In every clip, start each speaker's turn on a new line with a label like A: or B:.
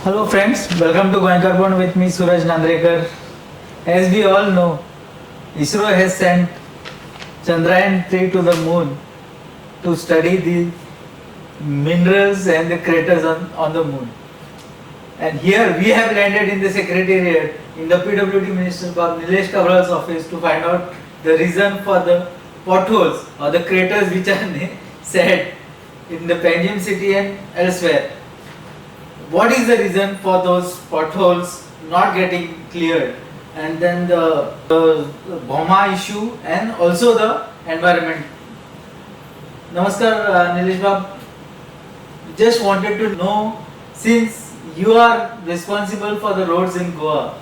A: Hello friends, welcome to Goenkarpon with me Suraj Nandrekar. As we all know, ISRO has sent Chandrayaan-3 to the moon to study the minerals and the craters on the moon. And here we have landed in the secretariat in the PWD Minister Cabral's office to find out the reason for the potholes or the craters which are said in the Panjim city and elsewhere. What is the reason for those potholes not getting cleared, and then the Boma issue and also the environment. Namaskar Nilesh Bab, just wanted to know, since you are responsible for the roads in Goa,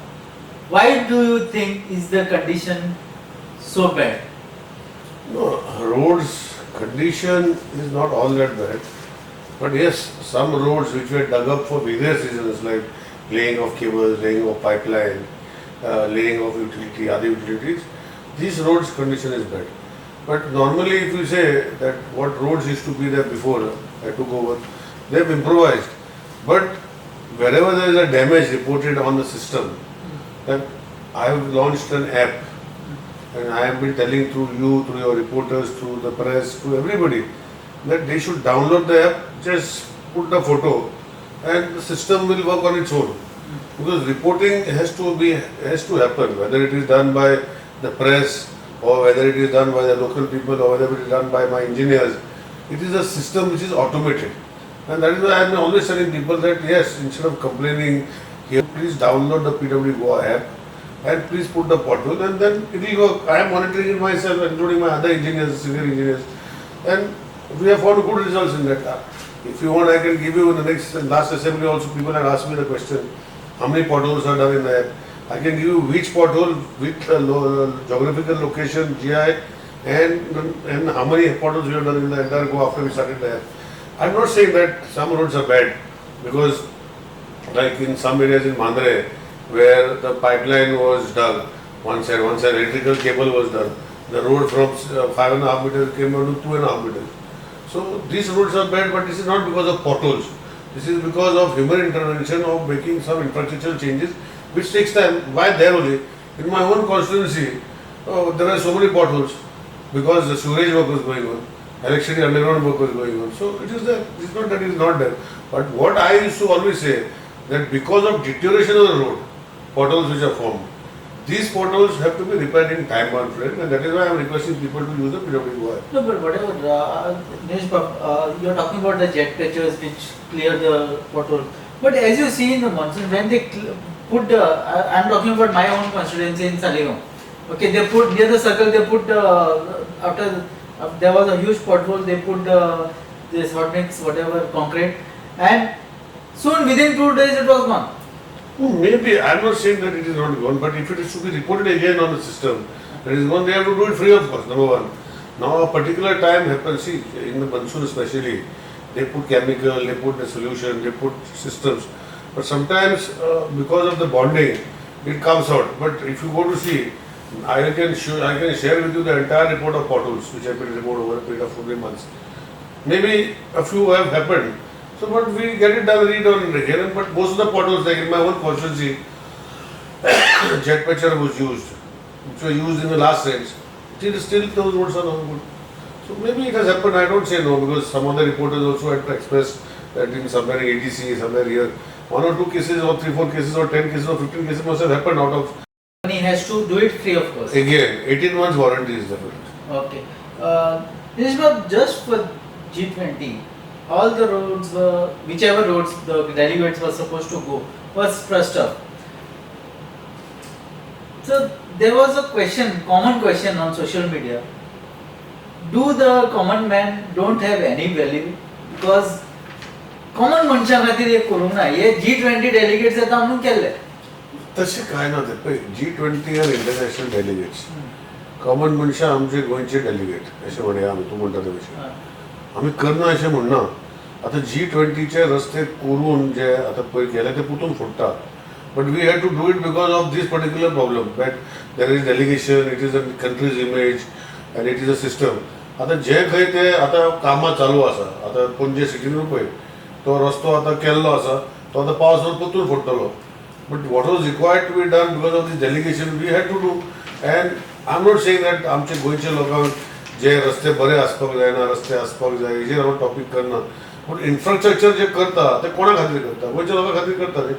A: why do you think is the condition so bad?
B: No, roads condition is not all that bad. But yes, some roads which were dug up for various reasons like laying of cables, laying of pipeline, laying of other utilities, these roads condition is bad. But normally if you say that what roads used to be there before I took over, they have improvised. But wherever there is a damage reported on the system, then I have launched an app and I have been telling through you, through your reporters, through the press, to everybody, that they should download the app, just put the photo and the system will work on its own. Because reporting has to happen, whether it is done by the press or whether it is done by the local people or whether it is done by my engineers. It is a system which is automated. And that is why I am always telling people that yes, instead of complaining here, please download the PWD Goa app and please put the pothole and then it will work. I am monitoring it myself, including my other engineers, senior engineers. And we have found good results in that. If you want, I can give you in the last assembly also, people had asked me the question, how many potholes are done in the app? I can give you which pothole, which geographical location, GI, and how many potholes we have done in the entire Goa after we started the app. I am not saying that some roads are bad, because like in some areas in Mandre, where the pipeline was dug, one side electrical cable was done, the road from 5.5 meters came down to 2.5 meters. So these roads are bad, but this is not because of potholes. This is because of human intervention of making some infrastructural changes, which takes time. Why there only? In my own constituency, there are so many potholes because the sewerage work was going on, electricity underground work was going on. So it is there. It is not that it is not there. But what I used to always say, that because of deterioration of the road, potholes which are formed, these potholes have to be repaired in time-bound frame, and that is why I am requesting people to use the PWD wire.
A: No, but whatever, Nilesh Bab, you are talking about the jet catchers which clear the pothole. But as you see in the monsoon, when they put the, I am talking about my own constituency in Saligam. Okay, they put near the circle, they put after there was a huge pothole, they put this hot mix, whatever, concrete, and soon within 2 days it was gone.
B: Maybe, I am not saying that it is not gone, but if it is to be reported again on the system, that is gone, they have to do it free of cost, number one. Now a particular time happens, see, in the monsoon especially, they put chemical, they put the solution, they put systems. But sometimes because of the bonding, it comes out. But if you go to see, I can share with you the entire report of potholes, which have been reported over a period of 4 months. Maybe a few have happened. So, but we get it done, redone again. But most of the potholes, like in my own constituency, jet patcher was used, which were used in the last rains. Still those roads are not good. So maybe it has happened. I don't say no, because some other reporters also had expressed that in somewhere in ATC, somewhere here, 1 or 2 cases, or 3, 4 cases, or 10 cases, or 15 cases must have happened out of.
A: He has to do it free of cost.
B: Again, 18 months warranty is definite.
A: Okay. This is not just for G20. All the roads were, whichever roads the delegates were supposed to go, was trust up. So there was a question, common question on social media. Do the common man don't have any value? Because common मनशा खातीर ये करूंक ना, ये G20 delegates येता म्हणून केल्ले.
B: तशें कांय ना ते G20 are international delegates. Common मनशां आमचे गोंयचे डेलिगेट अशें म्हणया आमी, तूं म्हणटा ते भशेन. आमी करना अशें म्हणना. आता G20चे रस्ते करून जे आता पळय केले ते पुतून फोडटा. But we had to do it because of this particular problem, that there is delegation, it is a country's image and it is a system. आता जे खंय ते आता कामां चालू आसा, आता पणजे सिटीन पळय तो रस्तो आता केल्लो आसा तो आता पावसावर परतून फोडटलो. But what was required to be done because of this delegation we had to do. And I'm not saying that आमचे गोंयच्या लोकांक जे रस्ते बरे आसपाक जायना, रस्ते आसपाक जाय हेजेर हांव टॉपिक करना. पूण इन्फ्रास्ट्रक्चर जे करता ते कोणा खातीर करता? गोंयच्या लोकां खातीर करता न्ही.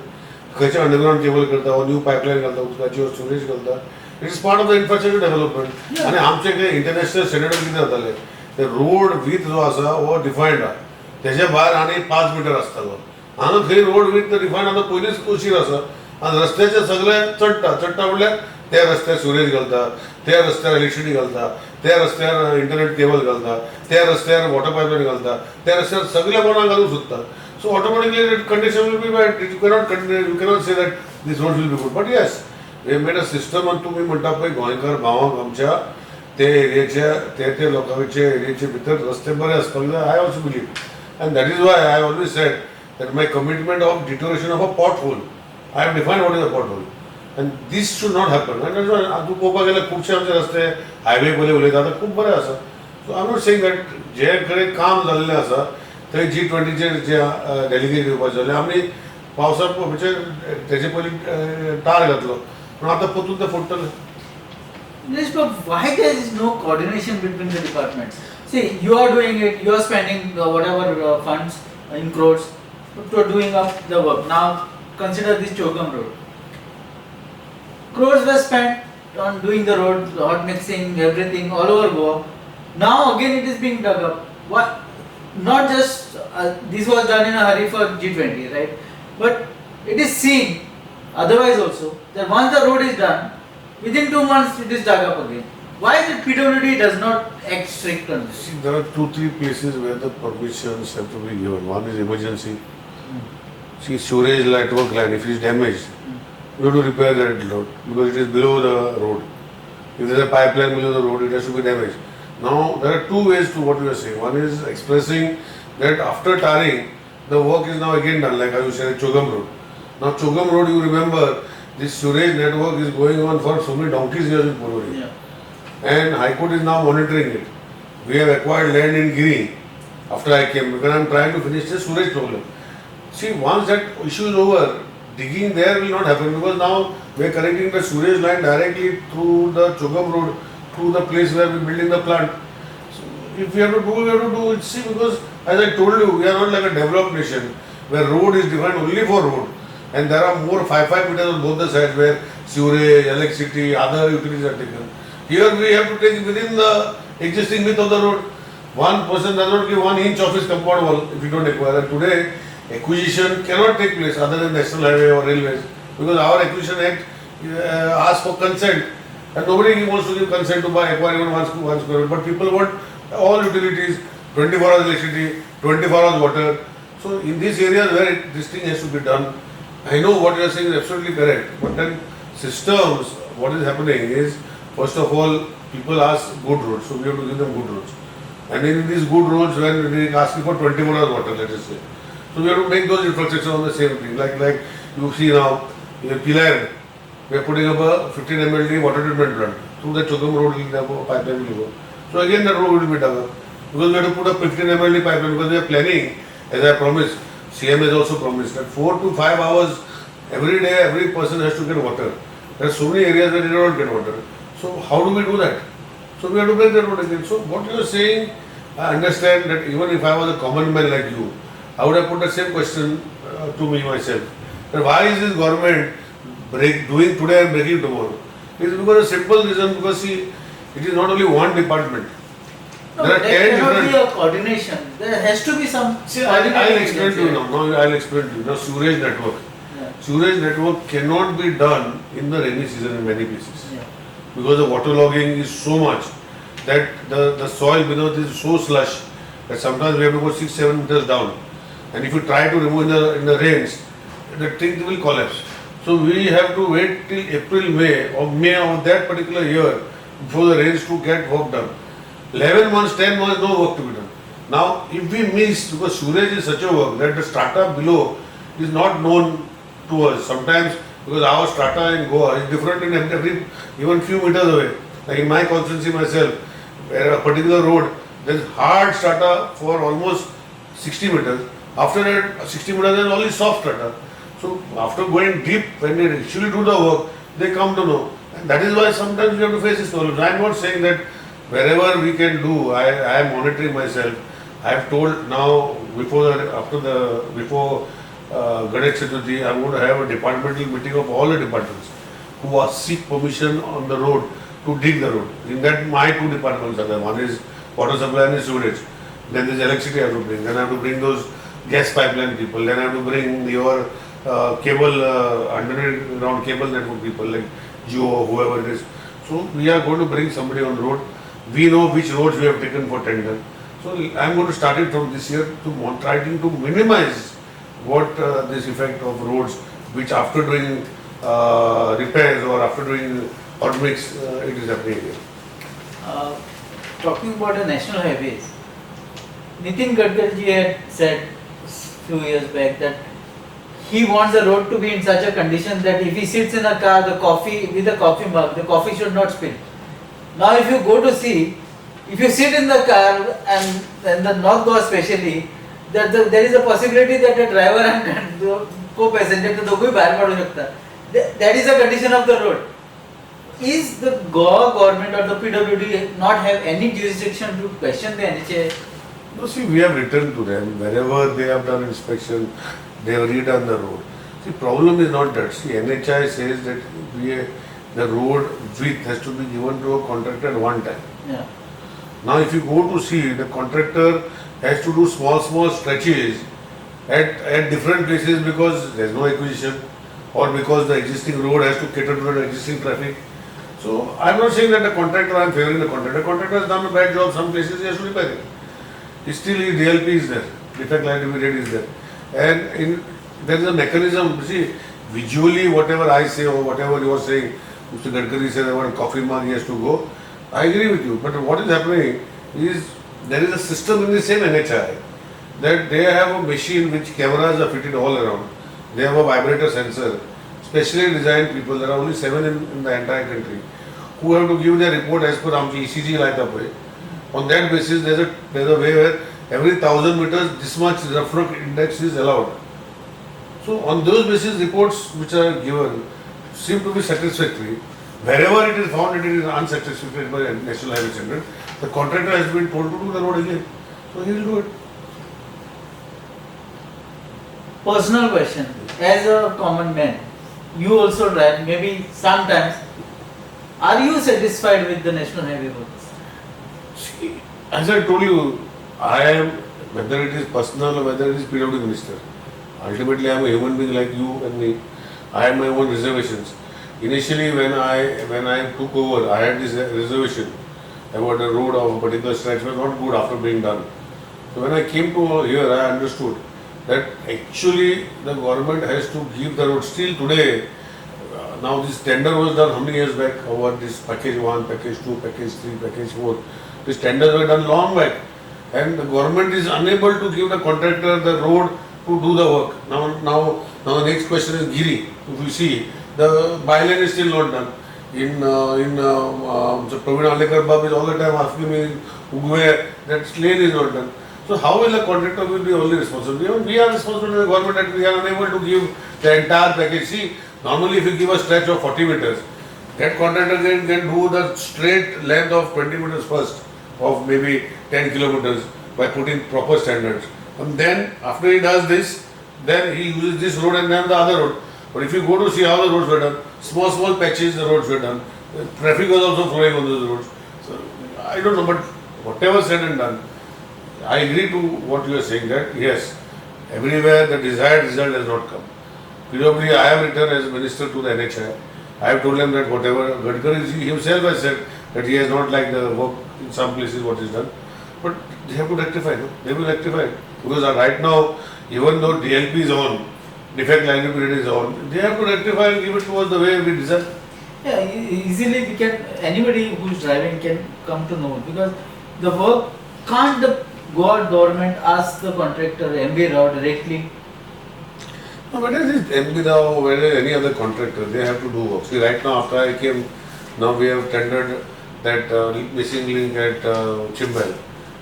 B: खंयचे अंडरग्राउंड केबल करता, वो न्यू पायपलायन घालता उदकाची, वो स्टोरेज घालता. It is part of the infrastructure development. आनी आमचे कितें इंटरनॅशनल स्टँडर्ड कितें जाताले ते रोड वीथ जो आसा वो डिफायन्ड आहा. तेजे भायर आनी 5 मीटर आसतालो. हांगा थंय रोड वीथ डिफायन्ड आतां पयलींच उशीर आसा. आनी रस्त्याचे सगळे चडटा म्हणल्यार त्या रस्त्यार स्टोरेज घालता, त्या रस्त्यार इलेक्ट्रिसिटी घालता, त्या रस्त्यार इंटरनेट केबल घालता, त्या रस्त्यार वॉटर पायपलायन घालता, त्या रस्त्यार सगळे कोणाक घालूंक सोदता. So automatically the condition will be bad. You cannot continue, you cannot say that this road will be good. But yes, we have made a system and तुम्ही म्हणटा पळय गोंयकार भावांक आमच्या ते एरियाच्या ते लोकांचे एरियाचे भितर रस्ते बरे आसपाक जाय. I also believe. And that is why I always said that my commitment of deterioration of a pothole. I have defined what is a pothole. And this should not happen. And that's why तूं पळोवपाक गेल्यार खुबशे आमचे रस्ते highway पयले उलयता ते खूब बरे आसा. So I am not saying that जे कडेन काम जाल्लें आसा थंय G20 जे डेलिगेट घेवपाचे जाल्यार आमी पावसा म्हणजे तेजे पयलीं टार घातलो पूण आतां परतून ते फोडटले.
A: Yes, but why there is no coordination between the departments? See, you are doing it, you are spending whatever funds in crores to doing up the work. Now consider this Chogam road. Crores were spent on doing the road, hot mixing, everything all over Goa. Now again it is being dug up. What? Not just this was done in a hurry for G20, right? But it is seen otherwise also that once the road is done, within 2 months it is dug up again. Why the PWD does not act strict on this?
B: See, there are 2-3 places where the permissions have to be given. One is emergency. See, sewage network line, if it is damaged, you have to repair that road because it is below the road. If there is a pipeline below the road, it has to be damaged. Now, there are two ways to what you are saying. One is expressing that after tarring, the work is now again done, like you said, Chogam Road. Now, Chogam Road, you remember, this sewage network is going on for so many donkeys years in Porori.
A: Yeah.
B: And High Court is now monitoring it. We have acquired land in Giri after I came because I am trying to finish the sewage problem. See, once that issue is over, digging there will not happen because now we are connecting the sewage line directly through the Chogam Road to the place where we are building the plant. So if we have to do, we have to do it. See, because as I told you, we are not like a developed nation where road is defined only for road. And there are more 5 meters on both the sides where sewerage, electricity, other utilities are taken. Here we have to take within the existing width of the road. One person does not give 1 inch of his compound wall if you don't acquire. And today, acquisition cannot take place other than National Highway or railways because our Acquisition Act asks for consent. And nobody wants to give consent to buy acquire even 1 square meter. But people want all utilities, 24 hours electricity, 24 hours water. So in these areas where this thing has to be done, I know what you are saying is absolutely correct. But then systems, what is happening is, first of all, people ask good roads. So we have to give them good roads. And in these good roads, when we are asking for 24 hours water, let us say. So we have to make those infrastructure on the same thing. Like you see now, in Pilar, we are putting up a 15 MLD water treatment plant. Through the Chogam road, pipeline will go. So again, that road will be dug up. Because we have to put a 15 MLD pipeline because we are planning, as I promised, CM has also promised that 4 to 5 hours every day, every person has to get water. There are so many areas where they do not get water. So how do we do that? So we have to make that road again. So what you are saying, I understand that even if I was a common man like you, I would have put the same question to me myself. That why is this government doing today and breaking tomorrow? It is because a simple reason, because see, it is not only one department.
A: No,
B: there are 10
A: cannot
B: different.
A: be a coordination. There has to be some.
B: See, I'll explain to you now. Now I'll explain to you. Now sewerage network.
A: Yeah.
B: Sewerage network cannot be done in the rainy season in many places.
A: Yeah.
B: Because the waterlogging is so much that the soil beneath is so slush that sometimes we have to go 6-7 meters down. And if you try to remove in the rains, the thing will collapse. So we have to wait till April, May of that particular year before the rains to get work done. 11 months, 10 months, no work to be done. Now, if we miss, because sewerage is such a work that the strata below is not known to us. Sometimes, because our strata in Goa is different in every even few meters away. Like in my constituency myself, where a particular road, there is hard strata for almost 60 meters. After that, 60 meters is only soft cutter. So after going deep, when they actually do the work, they come to know. And that is why sometimes we have to face this problem. I am not saying that wherever we can do, I am monitoring myself. I have told now before Ganesh Chaturthi, I am going to have a departmental meeting of all the departments who are seek permission on the road to dig the road. In that, my two departments are there. One is water supply and sewage. Then there is electricity I have to bring. Then I have to bring those gas pipeline people. Then I have to bring your cable, underground cable network people like Jio, whoever it is. So we are going to bring somebody on road. We know which roads we have taken for tender. So I am going to start it from this year to trying to minimize what this effect of roads, which after doing repairs or after doing hot mix, it is happening again.
A: Talking about the national highways, Nitin Gadkari had said few years back that he wants the road to be in such a condition that if he sits in a car, with a coffee mug, the coffee should not spill. Now, if you go to see, if you sit in the car and the North Goa especially, that there is a possibility that a driver and co-passenger दोघे बाहेर पडू शकतात. That is the condition of the road. Is the Goa government or the PWD not have any jurisdiction to question the NHA?
B: No, see, we have written to them wherever they have done inspection, they have redone the road. See, problem is not that. See, NHI says that the road width has to be given to a contractor at one time.
A: Yeah.
B: Now, if you go to see, the contractor has to do small stretches at different places because there is no acquisition or because the existing road has to cater to the existing traffic. So, I am not saying that the contractor, I am favoring the contractor. The contractor has done a bad job, some places he has to repair it. Still, his DLP is there, defect liability rate is there. And there is a mechanism, see, visually whatever I say or whatever you are saying, Mr. Gadkari said about coffee mug he has to go, I agree with you. But what is happening is, there is a system in the same NHI that they have a machine which cameras are fitted all around. They have a vibrator sensor, specially designed people, there are only 7 in the entire country, who have to give their report as per AMCI ECG like that way. On that basis, there is a way where every 1000 meters this much rough index is allowed. So on those basis, reports which are given seem to be satisfactory. Wherever it is found it is unsatisfactory by the National Highway Standard, the contractor has been told to do the road again. So he will do it.
A: Personal question. As a common man, you also drive, maybe sometimes. Are you satisfied with the National Highway works?
B: See, as I told you, I am, whether it is personal or whether it is PWD Minister, ultimately I am a human being like you and me. I have my own reservations. Initially when I took over, I had this reservation about the road of a particular stretch was not good after being done. So when I came to here, I understood that actually the government has to give the road. Still today, now this tender was done how many years back over this package 1, package 2, package 3, package 4. These tenders were done long back and the government is unable to give the contractor the road to do the work. Now the next question is Giri. If you see, the byline is still not done. So Praveen Alekar Bab is all the time asking me where that lane is not done. So how will the contractor will be only responsible? We are responsible to the government that we are unable to give the entire package. See, normally if you give a stretch of 40 meters, that contractor can do the straight length of 20 meters first of maybe 10 kilometers by putting proper standards. And then after he does this, then he uses this road and then the other road. But if you go to see how the roads were done, small patches the roads were done. The traffic was also flowing on those roads. So I don't know, but whatever said and done, I agree to what you are saying that yes, everywhere the desired result has not come. Probably I have written as minister to the NHI. I have told him that whatever Gadkari himself has said that he has not liked the work in some places what is done. But they have to rectify, no? They will rectify it. Because right now, even though DLP is on, defect liability period is on, they have to rectify and give it towards the way we design.
A: Yeah, easily anybody who is driving can come to know because the work, can't the Goa government ask the contractor, MB Rao directly?
B: No, whether it is MB Rao, whether any other contractor, they have to do work. See, right now after I came, now we have tendered that missing link at Chimbel.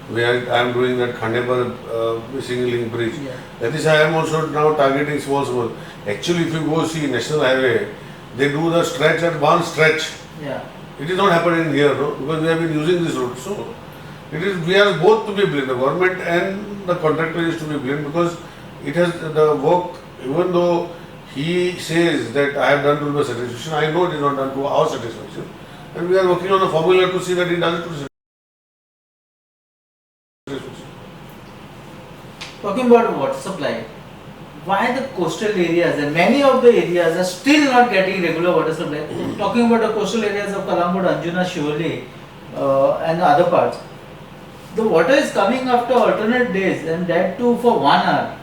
B: where I am doing that Khandebar missing link bridge.
A: Yeah.
B: That is, I am also now targeting small. Actually, if you go see National Highway, they do the stretch at one stretch.
A: Yeah.
B: It is not happening here, no, because we have been using this route. So, it is, we are both to be blamed. The government and the contractor is to be blamed because it has the work, even though he says that I have done to the satisfaction, I know it is not done to our satisfaction. And we are working on a formula to see that it does it to satisfaction.
A: Talking about water supply, why the coastal areas and many of the areas are still not getting regular water supply? Talking about the coastal areas of Kalamgod, Anjuna, Shivali and other parts, the water is coming after alternate days and that too for 1 hour.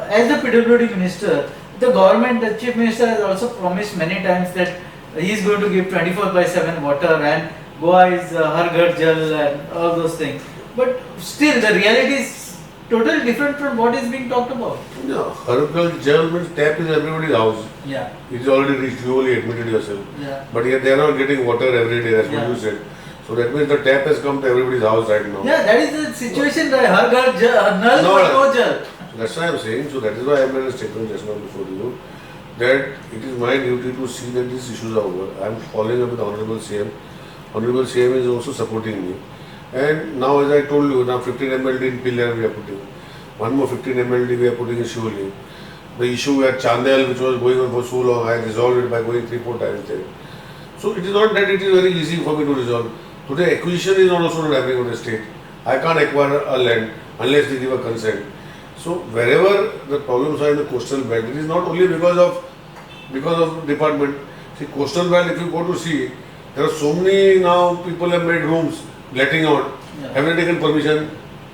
A: As the PWD Minister, the government, the Chief Minister has also promised many times that he is going to give 24/7 water and Goa is Har Ghar Jal and all those things. But still the reality is totally different from what is being talked about.
B: No, Har Ghar Jal means tap is everybody's house.
A: Yeah.
B: It is already reached, you only admitted yourself.
A: Yeah.
B: But yet they are not getting water every day, that's what you said. So that means the tap has come to everybody's house right now.
A: Yeah, that is the situation, right? Har Ghar Jal, Nal
B: No,
A: but no Jal.
B: That's why I am saying, so that is why I made a statement just now before you, that it is my duty to see that these issues are over. I am following up with the Honorable CM. Honorable CM is also supporting me. And now as I told you, now 15 MLD in Pillar we are putting. One more 15 MLD we are putting in Shivali. The issue at Chandel, which was going on for so long, I resolved it by going 3-4 times there. So it is not that it is very easy for me to resolve. Today acquisition is not also not happening on the state. I can't acquire a land unless they give a consent. So wherever the problems are in the coastal belt, it is not only because of department. See, coastal belt, if you go to see, there are so many now people have made rooms letting out.
A: Yeah.
B: Have they taken permission?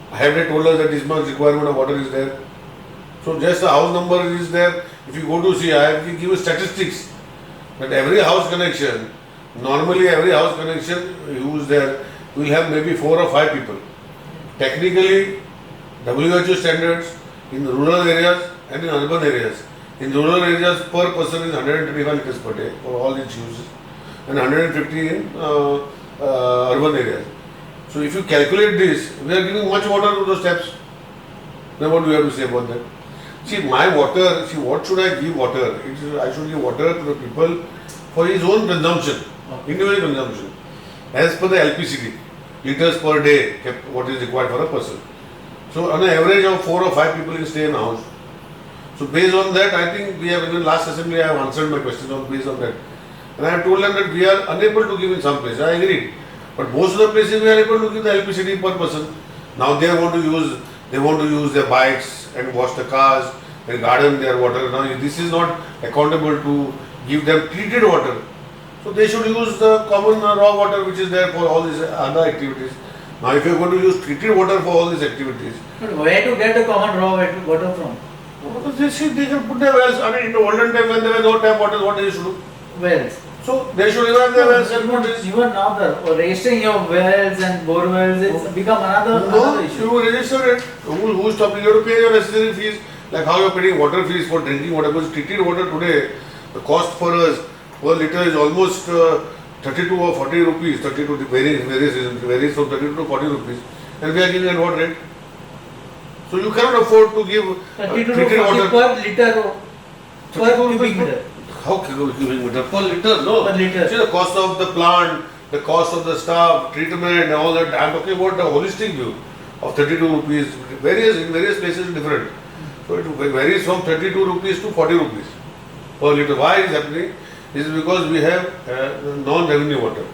B: Have they told us that this much requirement of water is there? So just the house number is there. If you go to see, I have to give you statistics that every house connection, normally every house connection used there will have maybe 4 or 5 people. Technically, WHO standards in rural areas and in urban areas. In rural areas, per person is 125 liters per day for all its uses, and 150 in urban areas. So if you calculate this, we are giving much water to those taps. Then what do you have to say about that? See, my water, see, what should I give water? I should give water to the people for his own consumption, individual consumption, as per the LPCD, liters per day, what is required for a person. So on an average of 4 or 5 people can stay in a house. So based on that, I think we have, in the last assembly, I have answered my questions based on that. And I have told them that we are unable to give in some places. I agreed. But most of the places we are able to give the LPCD per person. Now they want to use their bikes and wash the cars and garden their water. Now this is not accountable to give them treated water. So they should use the common raw water which is there for all these other activities. Now if you are going to use treated water for all these activities.
A: But where to get the common raw water from?
B: Because they can put their wells. I mean, in the olden time when there was no tap water, what they used to do?
A: Wells.
B: So they should revive their wells and put this.
A: Even now the registering your wells and bore wells it's become another issue.
B: You register it. Who is stopping? You have to pay your necessary fees. Like how you are paying water fees for drinking water. Because treated water today, the cost for us per liter is almost 32 or 40 rupees. 32 varies from 32 to 40 rupees. And we are giving at what rate? So you cannot afford to give
A: 32 to
B: treated
A: 40
B: water
A: per liter per cubic meter.
B: How cubic meter? Per liter? No.
A: Per liter.
B: See the cost of the plant, the cost of the staff, treatment and all that. I am talking about the holistic view of 32 rupees. In various places different. So it varies from 32 rupees to 40 rupees per liter. Why is happening? This is because we have non-revenue water.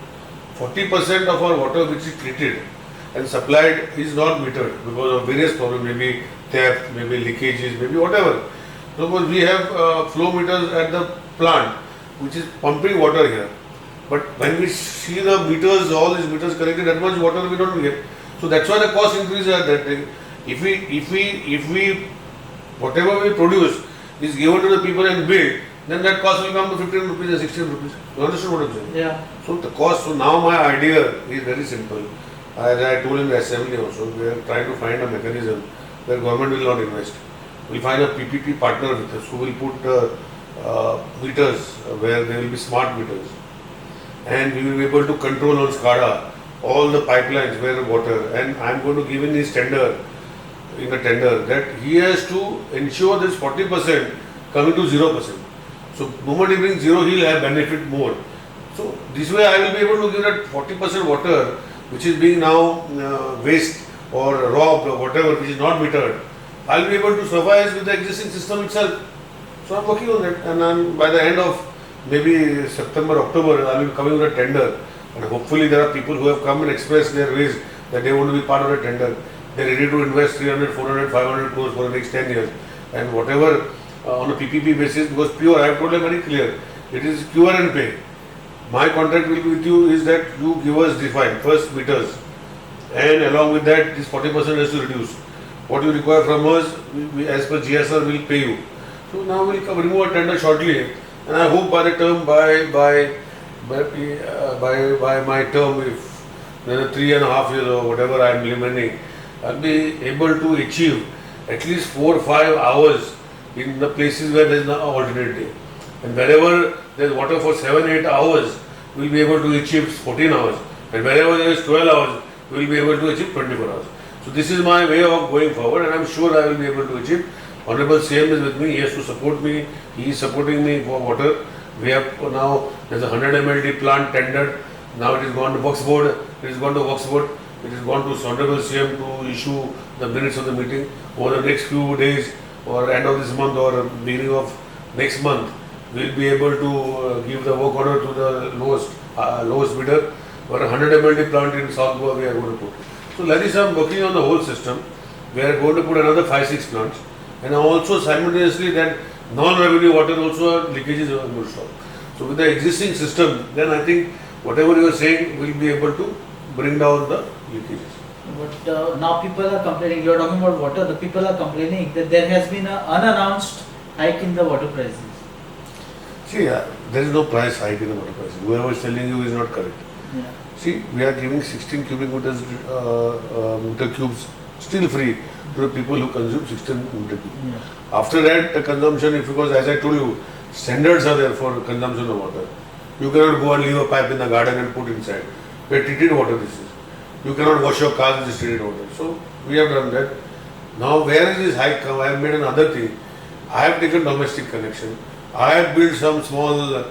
B: 40% of our water which is treated and supplied is not metered because of various problems, maybe theft, maybe leakages, maybe whatever. So we have flow meters at the plant which is pumping water here. But when we see the meters, all these meters connected, that much water we don't get. So that's why the cost increases at that time. If we whatever we produce is given to the people and billed, then that cost will come to 15 rupees and 16 rupees. You understand what I'm saying?
A: Yeah.
B: So the cost, so now my idea is very simple. As I told in the assembly also, we are trying to find a mechanism where government will not invest. We will find a PPP partner with us who will put meters where there will be smart meters. And we will be able to control on SCADA all the pipelines where water, and I'm going to give in his tender, in a tender, that he has to ensure this 40% coming to 0%. So, moment he brings 0, he'll have benefit more. So, this way I will be able to give that 40% water which is being now waste or robbed or whatever, which is not metered. I'll be able to survive with the existing system itself. So, I'm working on that, and by the end of maybe September, October, I will be coming with a tender. And hopefully there are people who have come and expressed their ways that they want to be part of the tender. They are ready to invest 300, 400, 500 crores for the next 10 years. And whatever on a PPP basis, because pure, I have told them very clear, it is cure and pay. My contract will be with you is that you give us defined first meters, and along with that this 40% has to reduce. What you require from us, we as per GSR will pay you. So now we'll remove a tender shortly, and I hope by the term by my term, if another 3.5 years or whatever I am remaining, I'll be able to achieve at least 4 or 5 hours in the places where there is no alternate day. And wherever there is water for 7-8 hours, we will be able to achieve 14 hours. And wherever there is 12 hours, we will be able to achieve 24 hours. So this is my way of going forward, and I am sure I will be able to achieve. Honorable CM is with me, he has to support me, he is supporting me for water. We have now, there is a 100 MLD plant tendered, now it is gone to Works Board, it is gone to Works Board, it is gone to Honorable CM to issue the minutes of the meeting. Over the next few days or end of this month or beginning of next month, we will be able to give the work order to the lowest bidder for a 100 MLD plant in South Goa we are going to put. So like this, I am working on the whole system. We are going to put another 5-6 plants, and also simultaneously that non-revenue water also leakages are going to stop. So with the existing system, then I think whatever you are saying will be able to bring down the leakages.
A: But now people are complaining, you are talking about water, the people are complaining that there has been an unannounced hike in the water prices.
B: See, there is no price hike in the water prices. Whoever is telling you is not correct.
A: Yeah.
B: See, we are giving 16 cubic meters meter cubes still free to the people who consume 16 meter cubes.
A: Yeah.
B: After that, the consumption, because as I told you, standards are there for consumption of water. You cannot go and leave a pipe in the garden and put inside. We treated water this is. You cannot wash your car with this treated water. So, we have done that. Now, where is this hike come? I have made another thing. I have taken domestic connection. I have built some small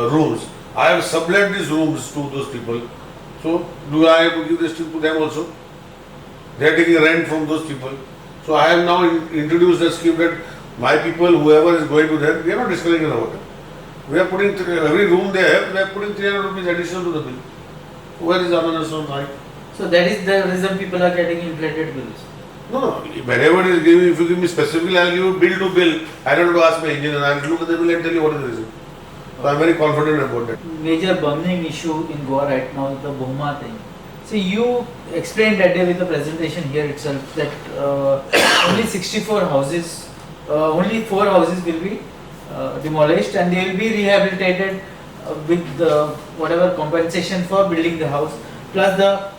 B: rooms. I have sublet these rooms to those people. So, do I have to give this to them also? They are taking rent from those people. So, I have now introduced a scheme that my people, whoever is going to them, we are not discouraging the water. We are putting, every room they have, we are putting 300 rupees additional to the bill. Where is Anana's on hike?
A: So that is the reason people are getting inflated bills.
B: No, wherever it is giving, if you give me specifically, I will give you bill to bill. I don't have to ask my engineer, I will look at the bill and tell you what is the reason. So I am very confident about that.
A: Major burning issue in Goa right now is the Boma thing. See, you explained that day with the presentation here itself that only 64 houses, only 4 houses will be demolished and they will be rehabilitated with the whatever compensation for building the house. Plus the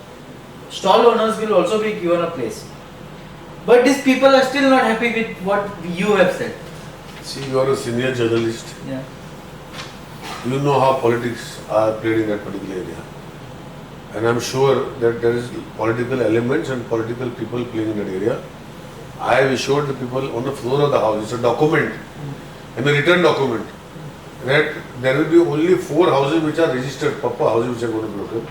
A: stall owners will also be given a place. But these people are still not happy with what you have said.
B: See, you are a senior journalist.
A: Yeah.
B: You know how politics are played in that particular area. And I am sure that there is political elements and political people playing in that area. I have assured the people on the floor of the house, it's a document, and a written document, that there will be only 4 houses which are registered, proper houses which are going to be broken.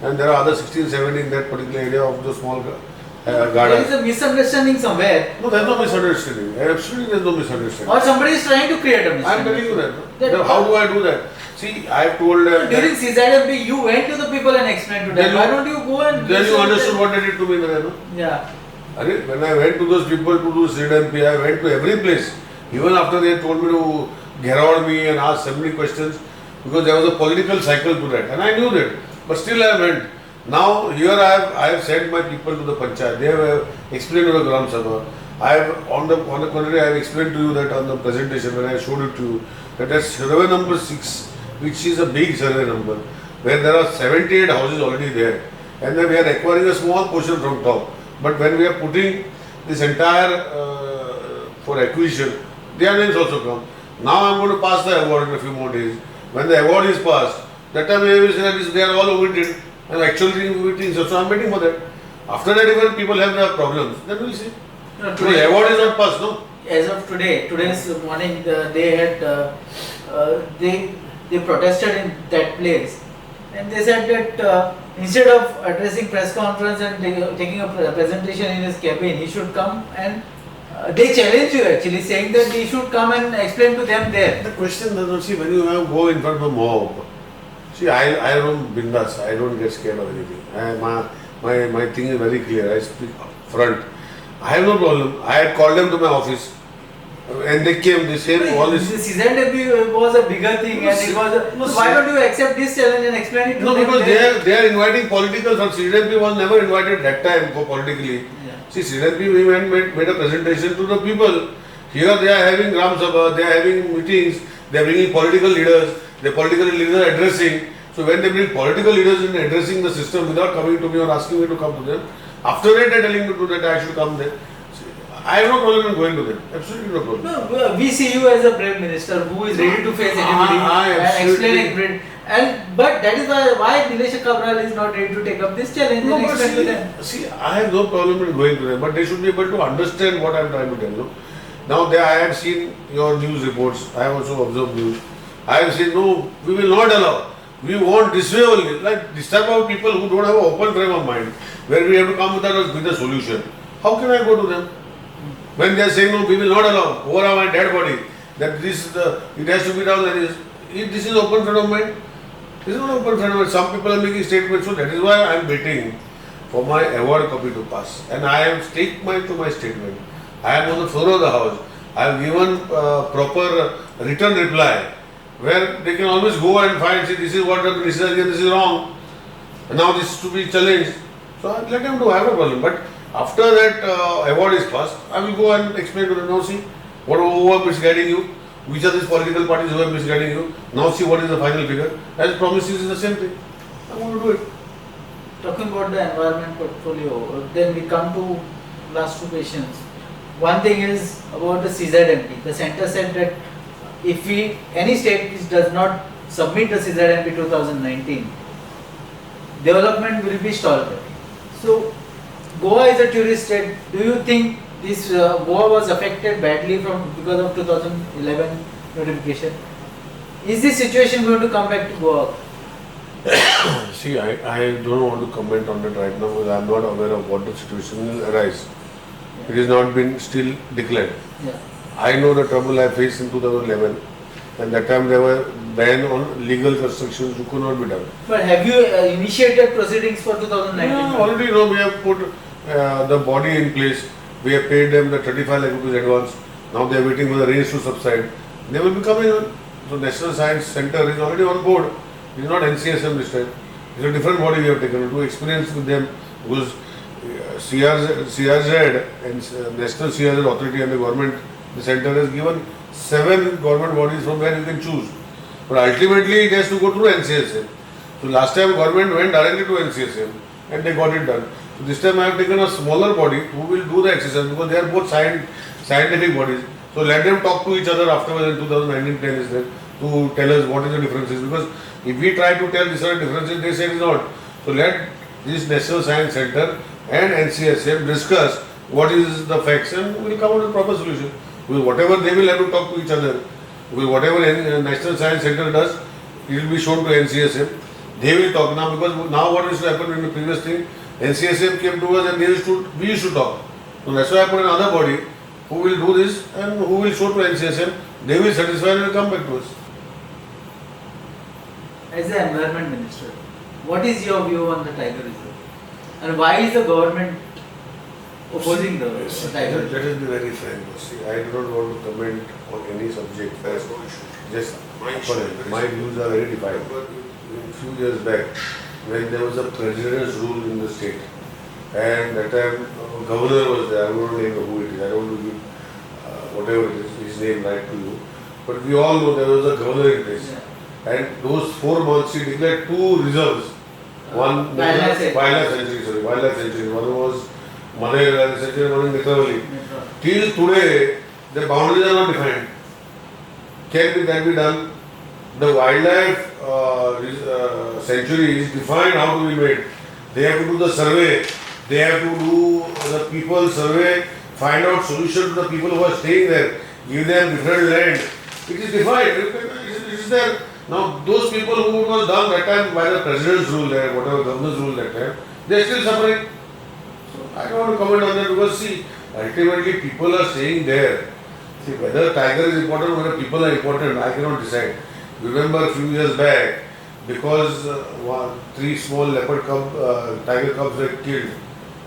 B: And there are other 16, 17 in that particular area of the small garden.
A: There is a misunderstanding somewhere.
B: No, there is no misunderstanding. Absolutely there is no misunderstanding.
A: Or somebody is trying to create a
B: I am telling you that. Now, how do I do that? See, I have told
A: during CZMP, you went to the people and explained to them. Why don't you go and...
B: Then you understood what they did to me, Narayana.
A: Yeah.
B: When I went to those people to do CZMP, I went to every place. Even after they told me to garrot me and ask so many questions, because there was a political cycle to that. And I knew that. But still I went. Now here I have sent my people to the panchayat. They have explained to the Gram Sabha. I have on the contrary, I have explained to you that on the presentation when I showed it to you, that that's survey number 6, which is a big survey number, where there are 78 houses already there. And then we are acquiring a small portion from top. But when we are putting this entire for acquisition, their names also come. Now I am going to pass the award in a few more days. When the award is passed, that time we will say that they are all omitted. and actual meetings. So I'm waiting for that. After that, even people have their problems, then we'll see.
A: No,
B: Today, award is not passed, no?
A: As of today's morning, they had they protested in that place, and they said that instead of addressing press conference and taking a presentation in his cabin, he should come and they challenged you actually, saying that he should come and explain to them there.
B: The question doesn't see when you have go in front of a mob. See, I don't bindas. I don't get scared of anything. My thing is very clear. I speak front. I have no problem. I had called them to my office, and they came. They said all this.
A: The CZMP was a bigger thing, and it was. So why don't you accept this challenge and explain it to
B: No,
A: them?
B: because they are inviting political. From CZMP was never invited that time for politically.
A: Yeah.
B: See, CZMP we made a presentation to the people. Here they are having Gram Sabha, they are having meetings, they are bringing political leaders, the political leaders are addressing. So when they bring political leaders in addressing the system without coming to me or asking me to come to them, after that they are telling me to that I should come there. See, I have no problem in going to them. Absolutely no problem.
A: No, we see you as a brave minister who is ready to face anybody and explain it. And but that is why Minister Cabral is not ready to take up this challenge and explain to them.
B: See, I have no problem in going to them, but they should be able to understand what I am trying to tell them. Now, I have seen your news reports. I have also observed news. I have said no, we will not allow. We want this way only. Like this type of people who don't have an open frame of mind, where we have to come with a solution. How can I go to them? When they are saying no, we will not allow over my dead body, that it has to be done. This is open frame of mind. This is not open frame of mind. Some people are making statements, so that is why I am waiting for my award copy to pass. And I have stick to my statement. I am on the floor of the house. I have given proper written reply, where they can always go and find, see, this is what the minister has given, this is wrong. And now this is to be challenged. So I let them do, I have no problem. But after that award is passed, I will go and explain to them, now see, who are misguiding you, which are these political parties who are misguiding you, now see what is the final figure. As promises is the same thing. I want to do it.
A: Talking about the environment portfolio, then we come to last two questions. One thing is about the CZMP. The center said that if any state which does not submit the CZMP 2019, development will be stalled. So, Goa is a tourist state. Do you think this Goa was affected badly because of 2011 notification? Is this situation going to come back to Goa?
B: See, I don't want to comment on it right now because I am not aware of what the situation will arise. It has not been still declared.
A: Yeah.
B: I know the trouble I faced in 2011, and that time there were ban on legal constructions which could not be done.
A: But have you initiated proceedings for 2019?
B: Yeah, already we have put the body in place. We have paid them the 35 lakh rupees advance. Now they are waiting for the rains to subside. They will be coming on. So National Science Center is already on board. It is not NCSM this time. It is a different body we have taken to experience with them, because CRZ and National CRZ Authority and the government, the center has given 7 government bodies from where you can choose. But ultimately it has to go through NCSM. So last time government went directly to NCSM and they got it done. So this time I have taken a smaller body who will do the exercise, because they are both scientific bodies. So let them talk to each other afterwards in 2019-10 is there to tell us what is the differences. Because if we try to tell these are differences, they say it is not. So let this National Science Center and NCSM discuss what is the facts and we will come out with a proper solution. Because whatever they will have to talk to each other, because whatever National Science Center does, it will be shown to NCSM. They will talk now, because now what used to happen in the previous thing, NCSM came to us and we used to talk. So that's why I put another body who will do this and who will show to NCSM. They will satisfy and will come back to us.
A: As the environment minister, what is your view on the tiger reserve? And why is the government opposing the tiger reserve?
B: Let us be very frank. See, I do not want to comment on any subject. Just my views are very defined. A few years back, when there was a president's rule in the state, and that time governor was there. I don't know who it is. I don't want to give whatever it is, his name right to you. But we all know there was a governor in place. Yeah. And those 4 months he declared 2 reserves. One wildlife sanctuary. One was Malay Wildlife Sanctuary, one in Netravali. Till today, the boundaries are not defined. Can that be done? The wildlife sanctuary is defined how to be made. They have to do the survey. They have to do the people survey, find out solution to the people who are staying there, give them different land. It is defined. It is there. Now those people who was done that time by the president's rule there, whatever governor's rule that time, they are still suffering. So I don't want to comment on that because see, ultimately people are staying there. See, whether tiger is important, whether people are important, I cannot decide. Remember a few years back, because 3 small leopard tiger cubs were killed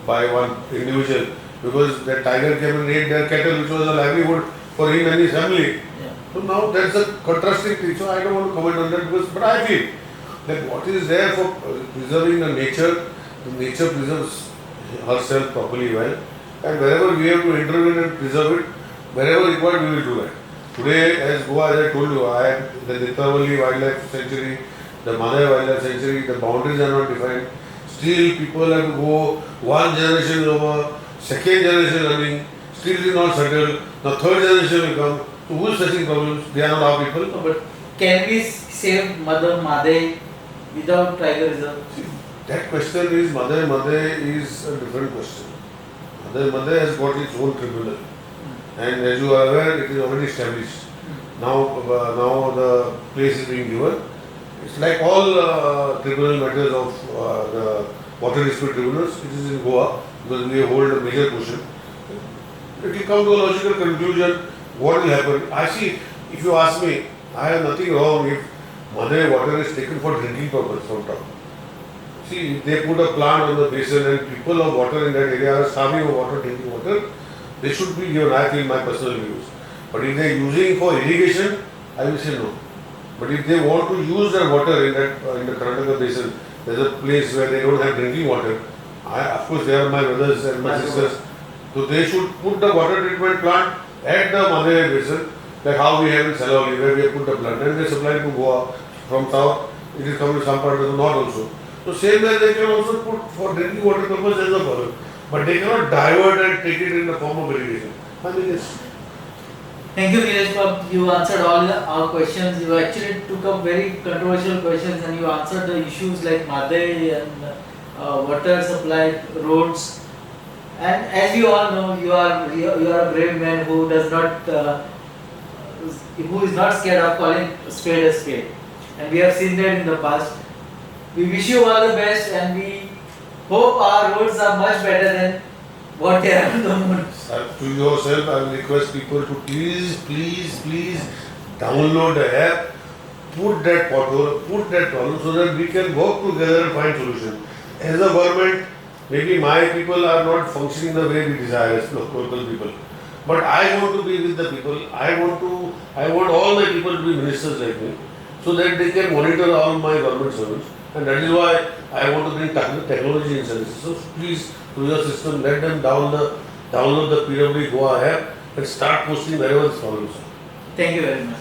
B: by one individual because that tiger came and ate their cattle, which was a livelihood for him and his family.
A: Yeah.
B: So now that's a contrasting thing. So I don't want to comment on that because, but I feel that what is there for preserving the nature preserves herself properly well, and wherever we have to intervene and preserve it, wherever required, we will do that. Today, as Goa, as I told you, I am the Nitavali Wildlife Sanctuary, the Madhya Wildlife Sanctuary, the boundaries are not defined. Still, people have to go, one generation is over, second generation running, still it is not settled, the third generation will come. So who is facing problems? They are not our people.
A: No, but can we save Mother Madhe without tiger reserve?
B: That question is, Madhya is a different question. Madhya has got its own tribunal. And as you are aware, it is already established. Now the place is being given. It's like all tribunal matters of the water dispute tribunals. It is in Goa because we hold a major portion. It will come to a logical conclusion. What will happen? I see. If you ask me, I have nothing wrong if Madhya water is taken for drinking purpose from top. See, if they put a plant on the basin and people of water in that area are starving of water, drinking water, they should be given, I feel, my personal views. But if they are using for irrigation, I will say no. But if they want to use their water in that in the Karnataka basin, there is a place where they don't have drinking water. Of course, they are my brothers and my sisters. So they should put the water treatment plant at the Madhya basin, like how we have in Salauli, where we have put the plant, and they supply to Goa from south. It is coming to some part of the north also. So same way they can also put for drinking water purpose as a problem. But they cannot divert and take it in the form of irrigation. I mean, yes.
A: Thank you, Nilesh. You answered all our questions. You actually took up very controversial questions and you answered the issues like Madhe and water supply, roads. And as you all know, you are a brave man who does not, who is not scared of calling spade a spade. And we have seen that in the past. We wish you all the best and we hope our roads are much better than what they are on the moon.
B: To yourself, I will request people to please download the app, put that pothole, put that problem so that we can work together and find solution. As a government, maybe my people are not functioning the way we desire as local people. But I want to be with the people. I want all my people to be ministers like me, so that they can monitor all my government servants. And that is why I want to bring technology in services. So please, through your system, let them download the PWD Goa app and start posting wherever it's possible.
A: Thank you very much.